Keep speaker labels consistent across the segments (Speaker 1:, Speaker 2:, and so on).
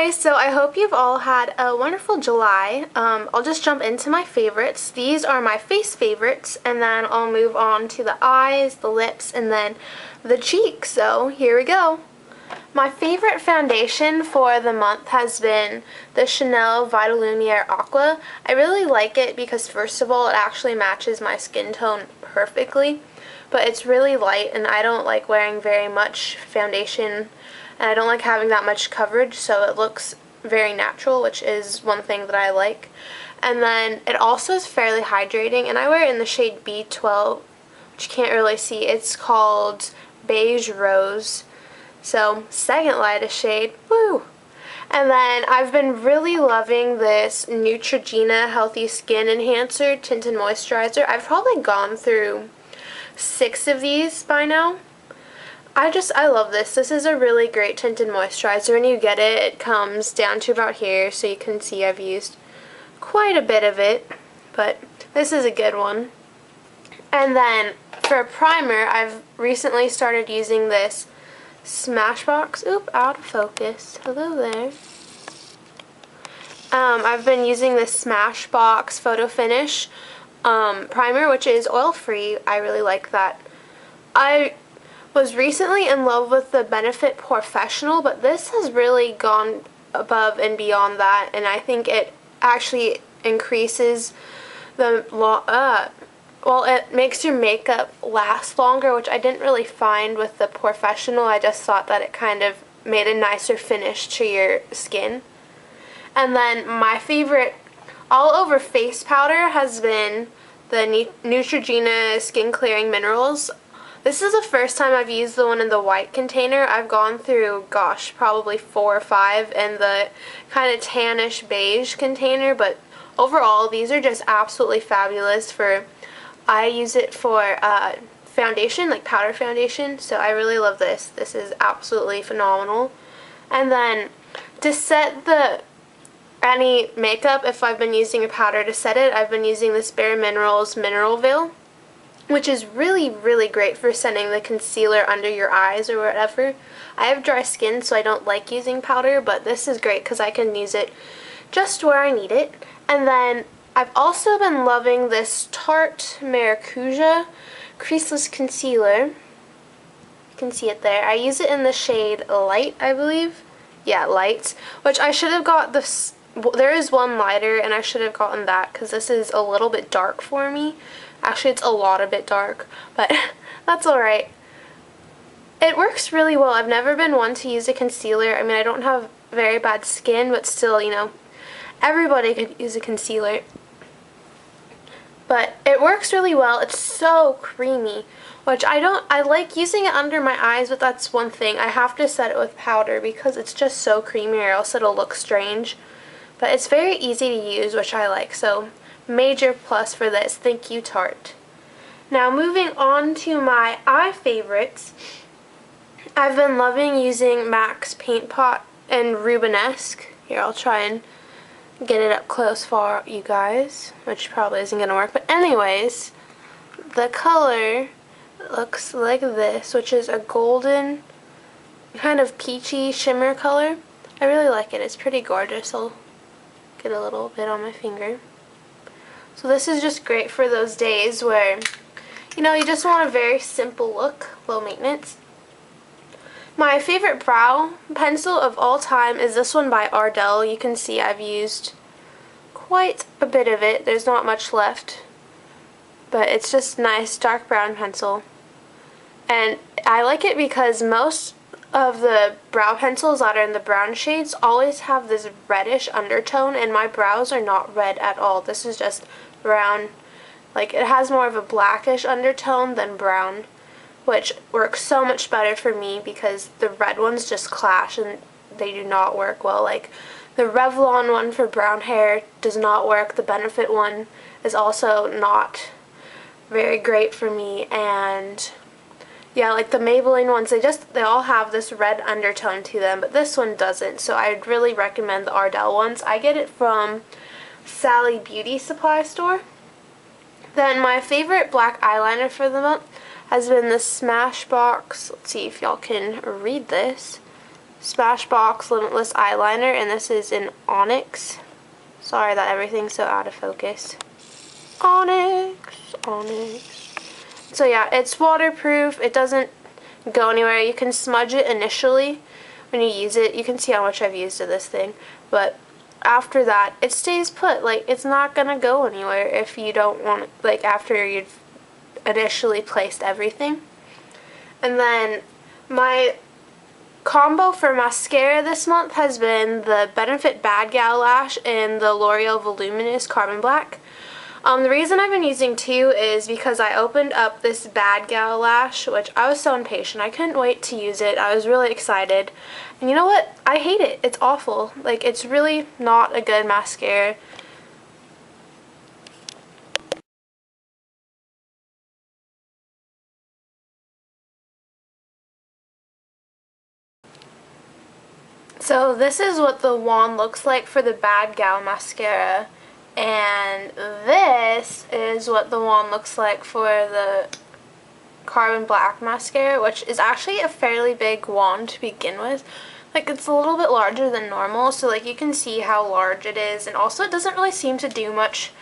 Speaker 1: Hi, so I hope you've all had a wonderful July. I'll just jump into my favorites. These are my face favorites, and then I'll move on to the eyes, the lips, and then the cheeks. So here we go. My favorite foundation for the month has been the Chanel Vitalumiere Aqua. I really like it because first of all, it actually matches my skin tone perfectly, but it's really light and I don't like wearing very much foundation and I don't like having that much coverage, so it looks very natural, which is one thing that I like. And then it also is fairly hydrating, and I wear it in the shade B12, which you can't really see. It's called Beige Rose. So, second lightest shade, woo! And then I've been really loving this Neutrogena Healthy Skin Enhancer Tinted Moisturizer. I've probably gone through 6 of these by now. I love this. This is a really great tinted moisturizer. When you get it, it comes down to about here, so you can see I've used quite a bit of it, but this is a good one. And then for a primer, I've recently started using this Smashbox, out of focus, hello there. I've been using this Smashbox Photo Finish primer, which is oil-free. I really like that. I was recently in love with the Benefit Professional, but this has really gone above and beyond that, and I think it actually increases the it makes your makeup last longer, which I didn't really find with the Professional. I just thought that it kind of made a nicer finish to your skin. And then my favorite all over face powder has been the Neutrogena Skin Clearing Minerals. This is the first time I've used the one in the white container. I've gone through, gosh, probably 4 or 5 in the kind of tannish beige container, but overall these are just absolutely fabulous. I use it for foundation, like powder foundation, so I really love this. This is absolutely phenomenal. And then to set any makeup, if I've been using a powder to set it, I've been using this Bare Minerals Mineral Veil, which is really, really great for setting the concealer under your eyes or whatever. I have dry skin, so I don't like using powder, but this is great because I can use it just where I need it. And then I've also been loving this Tarte Maracuja Creaseless Concealer. You can see it there. I use it in the shade Light, I believe. Yeah, Light, which I should have got this. There is one lighter, and I should have gotten that because this is a little bit dark for me. Actually, it's a lot a bit dark, but that's alright. It works really well. I've never been one to use a concealer. I mean, I don't have very bad skin, but still, you know, everybody could use a concealer. But it works really well. It's so creamy, which I like using it under my eyes, but that's one thing. I have to set it with powder because it's just so creamy or else it'll look strange. But it's very easy to use, which I like, so major plus for this. Thank you, Tarte. Now moving on to my eye favorites, I've been loving using MAC's Paint Pot and Rubenesque. Here, I'll try and get it up close for you guys, which probably isn't going to work. But anyways, the color looks like this, which is a golden kind of peachy shimmer color. I really like it. It's pretty gorgeous. I'll get a little bit on my finger. So this is just great for those days where, you know, you just want a very simple look, low maintenance. My favorite brow pencil of all time is this one by Ardell. You can see I've used quite a bit of it. There's not much left, but it's just nice dark brown pencil. And I like it because most of the brow pencils that are in the brown shades always have this reddish undertone, and my brows are not red at all. This is just brown. Like, it has more of a blackish undertone than brown, which works so much better for me because the red ones just clash and they do not work well. Like, the Revlon one for brown hair does not work. The Benefit one is also not very great for me, and yeah, like the Maybelline ones, they all have this red undertone to them, but this one doesn't, so I'd really recommend the Ardell ones. I get it from Sally Beauty Supply Store. Then my favorite black eyeliner for the month has been the Smashbox. Let's see if y'all can read this. Smashbox Limitless Eyeliner, and this is in Onyx. Sorry that everything's so out of focus. Onyx, Onyx. So yeah, it's waterproof. It doesn't go anywhere. You can smudge it initially when you use it. You can see how much I've used of this thing, but after that, it stays put. Like, it's not gonna go anywhere if you don't want it, like, after you've initially placed everything. And then my combo for mascara this month has been the Benefit Bad Gal Lash and the L'Oreal Voluminous Carbon Black. The reason I've been using two is because I opened up this Bad Gal Lash, which I was so impatient. I couldn't wait to use it. I was really excited. And you know what? I hate it. It's awful. Like, it's really not a good mascara. So this is what the wand looks like for the Bad Gal mascara, and this is what the wand looks like for the Carbon Black mascara, which is actually a fairly big wand to begin with. Like, it's a little bit larger than normal, so like you can see how large it is, and also it doesn't really seem to do much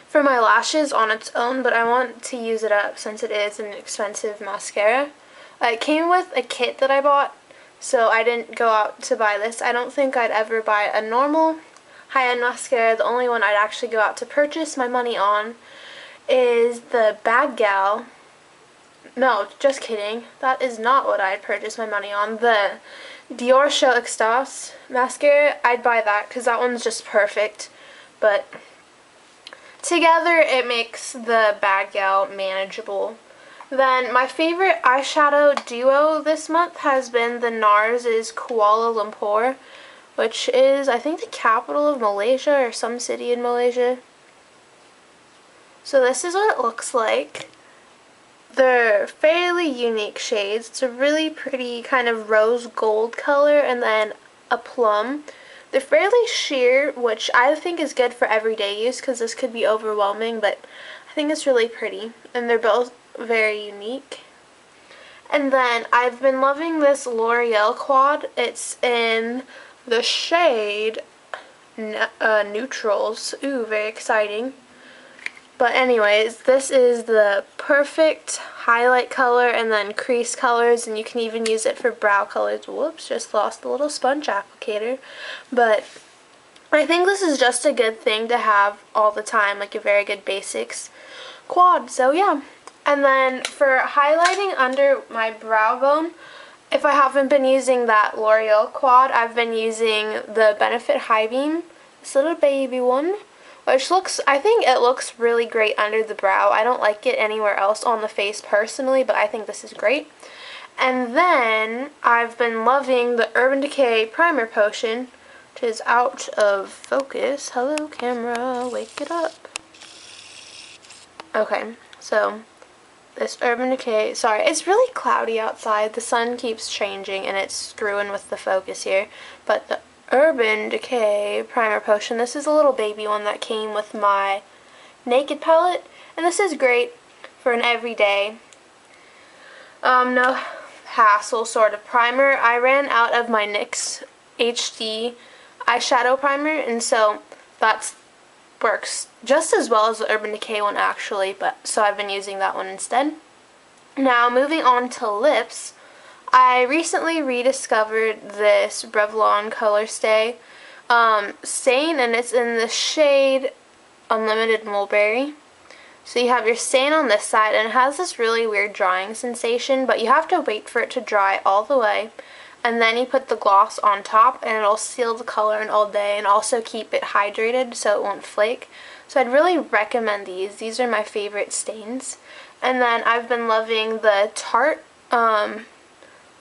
Speaker 1: for my lashes on its own, but I want to use it up since it is an expensive mascara. It came with a kit that I bought, so I didn't go out to buy this. I don't think I'd ever buy a normal high-end mascara. The only one I'd actually go out to purchase my money on is the Bad Gal. No, just kidding. That is not what I'd purchase my money on. The Dior Show Extase mascara, I'd buy that because that one's just perfect. But together it makes the Bad Gal manageable. Then my favorite eyeshadow duo this month has been the NARS' Kuala Lumpur, which is, I think, the capital of Malaysia or some city in Malaysia. So this is what it looks like. They're fairly unique shades. It's a really pretty kind of rose gold color and then a plum. They're fairly sheer, which I think is good for everyday use because this could be overwhelming, but I think it's really pretty. And they're both very unique. And then I've been loving this L'Oreal quad. It's in the shade Neutrals. Ooh, very exciting. But anyways, this is the perfect highlight color and then crease colors, and you can even use it for brow colors. Whoops, just lost the little sponge applicator. But I think this is just a good thing to have all the time, like a very good basics quad. So yeah. And then for highlighting under my brow bone, if I haven't been using that L'Oreal quad, I've been using the Benefit High Beam, this little baby one, which looks, I think it looks really great under the brow. I don't like it anywhere else on the face personally, but I think this is great. And then I've been loving the Urban Decay Primer Potion, which is out of focus. Hello camera, wake it up. Okay, so this Urban Decay, sorry, it's really cloudy outside. The sun keeps changing and it's screwing with the focus here. But the Urban Decay Primer Potion, this is a little baby one that came with my Naked palette. And this is great for an everyday, no hassle sort of primer. I ran out of my NYX HD eyeshadow primer, and so that's works just as well as the Urban Decay one actually, but so I've been using that one instead. Now moving on to lips, I recently rediscovered this Revlon Color Stay stain, and it's in the shade Unlimited Mulberry. So you have your stain on this side, and it has this really weird drying sensation, but you have to wait for it to dry all the way, and then you put the gloss on top, and it'll seal the color in all day and also keep it hydrated so it won't flake. So I'd really recommend these. These are my favorite stains. And then I've been loving the Tarte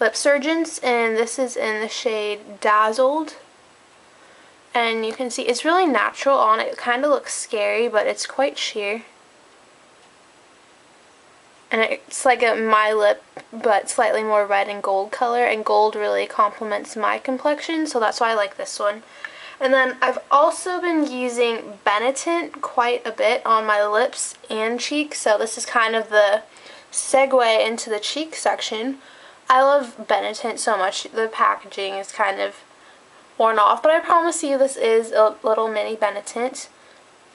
Speaker 1: Lip Surgeons, and this is in the shade Dazzled. And you can see it's really natural on it. It kind of looks scary, but it's quite sheer. And it's like a My Lip, but slightly more red and gold color, and gold really complements my complexion, so that's why I like this one. And then I've also been using Benetint quite a bit on my lips and cheeks, so this is kind of the segue into the cheek section. I love Benetint so much. The packaging is kind of worn off, but I promise you this is a little mini Benetint.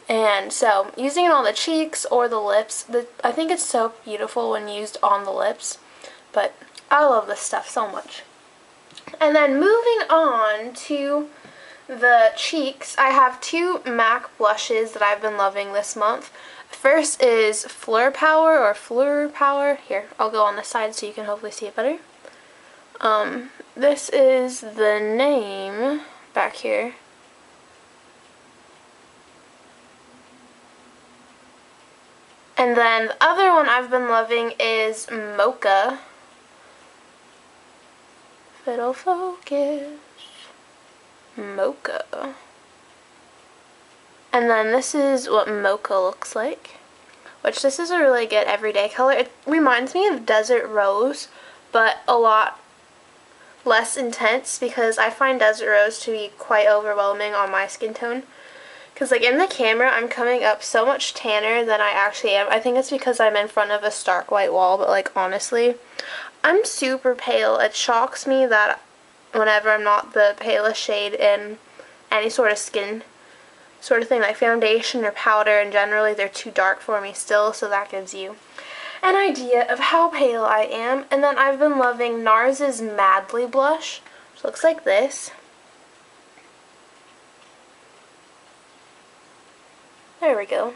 Speaker 1: And so, using it on the cheeks or the lips, I think it's so beautiful when used on the lips. But I love this stuff so much. And then moving on to the cheeks, I have two MAC blushes that I've been loving this month. First is Fleur Power. Here, I'll go on the side so you can hopefully see it better. This is the name back here. And then the other one I've been loving is Mocha. If it'll focus. Mocha. And then this is what Mocha looks like. Which this is a really good everyday color. It reminds me of Desert Rose, but a lot less intense because I find Desert Rose to be quite overwhelming on my skin tone. Because like in the camera I'm coming up so much tanner than I actually am. I think it's because I'm in front of a stark white wall, but like honestly, I'm super pale. It shocks me that whenever I'm not the palest shade in any sort of skin sort of thing, like foundation or powder, and generally they're too dark for me still, so that gives you an idea of how pale I am. And then I've been loving NARS's Madly blush, which looks like this. There we go.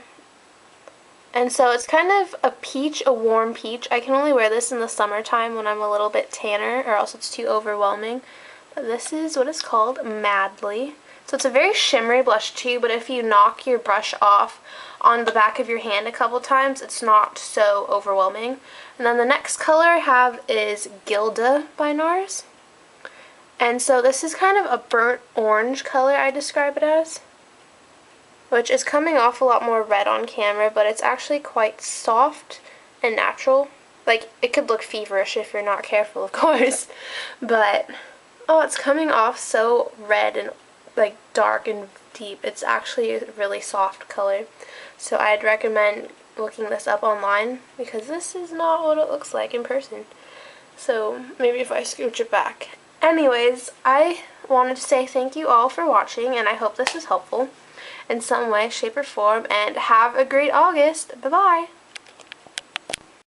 Speaker 1: And so it's kind of a peach, a warm peach. I can only wear this in the summertime when I'm a little bit tanner, or else it's too overwhelming. But this is what it's called, Madly. So it's a very shimmery blush too, but if you knock your brush off on the back of your hand a couple times, it's not so overwhelming. And then the next color I have is Gilda by NARS. And so this is kind of a burnt orange color, I describe it as, which is coming off a lot more red on camera, but it's actually quite soft and natural. Like, it could look feverish if you're not careful, of course, but oh, it's coming off so red and like dark and deep. It's actually a really soft color, so I'd recommend looking this up online because this is not what it looks like in person. So maybe if I scooch it back. Anyways, I wanted to say thank you all for watching, and I hope this was helpful in some way, shape, or form, and have a great August. Bye-bye!